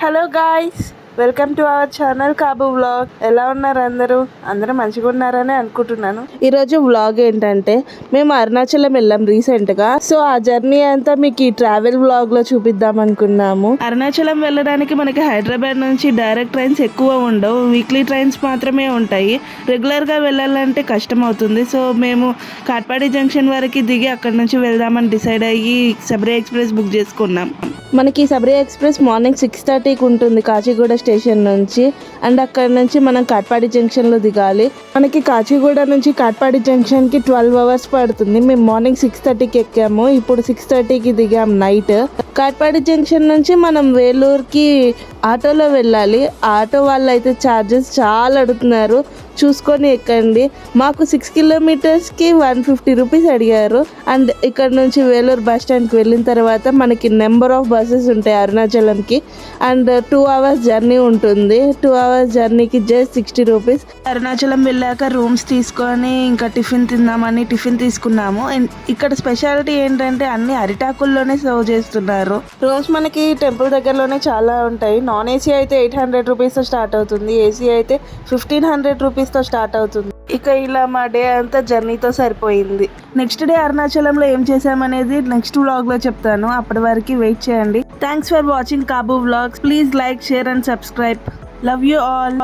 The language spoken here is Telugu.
Hello guys, welcome to our channel Kabu vlog. ఎలా ఉన్నారు అందరూ మంచిగా ఉన్నారని అనుకుంటున్నాను. ఈరోజు వ్లాగ్ ఏంటంటే మేము అరుణాచలం వెళ్ళాం రీసెంట్గా. సో ఆ జర్నీ అంతా మీకు ఈ ట్రావెల్ వ్లాగ్లో చూపిద్దాం అనుకున్నాము. అరుణాచలం వెళ్ళడానికి మనకి హైదరాబాద్ నుంచి డైరెక్ట్ ట్రైన్స్ ఎక్కువ ఉండవు, వీక్లీ ట్రైన్స్ మాత్రమే ఉంటాయి. రెగ్యులర్గా వెళ్ళాలంటే కష్టం అవుతుంది. సో మేము కాట్పాడి జంక్షన్ వరకు దిగి అక్కడ నుంచి వెళ్దామని డిసైడ్ అయ్యి సబరి ఎక్స్ప్రెస్ బుక్ చేసుకున్నాం. మనకి సబరి ఎక్స్ప్రెస్ మార్నింగ్ 6:30కి ఉంటుంది కాచిగూడ స్టేషన్ నుంచి. అండ్ అక్కడ నుంచి మనం కాట్పాడి జంక్షన్లో దిగాలి. మనకి కాచిగూడ నుంచి కాట్పాడి జంక్షన్కి 12 hours పడుతుంది. మేము మార్నింగ్ 6:30కి ఎక్కాము, ఇప్పుడు 6:30కి దిగాం నైట్. కాట్పాడి జంక్షన్ నుంచి మనం వేలూరుకి ఆటోలో వెళ్ళాలి. ఆటో వాళ్ళు అయితే ఛార్జెస్ చాలా అడుగుతున్నారు, చూసుకొని ఎక్కండి. మాకు 6 kilometersకి 150 రూపీస్ అడిగారు. అండ్ ఇక్కడ నుంచి వేలూరు బస్ స్టాండ్కి వెళ్ళిన తర్వాత మనకి నెంబర్ ఆఫ్ బస్సెస్ ఉంటాయి అరుణాచలంకి. అండ్ 2 hours జర్నీ ఉంటుంది. 2 hours జర్నీకి జస్ట్ 60 రూపీస్. అరుణాచలం వెళ్ళాక రూమ్స్ తీసుకొని ఇంకా టిఫిన్ తిందామని టిఫిన్ తీసుకున్నాము. అండ్ ఇక్కడ స్పెషాలిటీ ఏంటంటే అన్ని అరిటాకుల్లోనే సర్వ్ చేస్తున్నారు. రూమ్స్ మనకి టెంపుల్ దగ్గరలోనే చాలా ఉంటాయి. నాన్ ఏసీ అయితే 800 రూపీస్తో స్టార్ట్ అవుతుంది, ఏసీ అయితే 1500 రూపీస్తో స్టార్ట్ అవుతుంది. ఇక ఇలా మా డే అంతా జర్నీతో సరిపోయింది. నెక్స్ట్ డే అరుణాచలంలో ఏం చేసామనేది నెక్స్ట్ వ్లాగ్లో చెప్తాను. అప్పటి వరకు వెయిట్ చేయండి. Thanks for watching Kabu vlogs. Please like, share and subscribe. Love you all.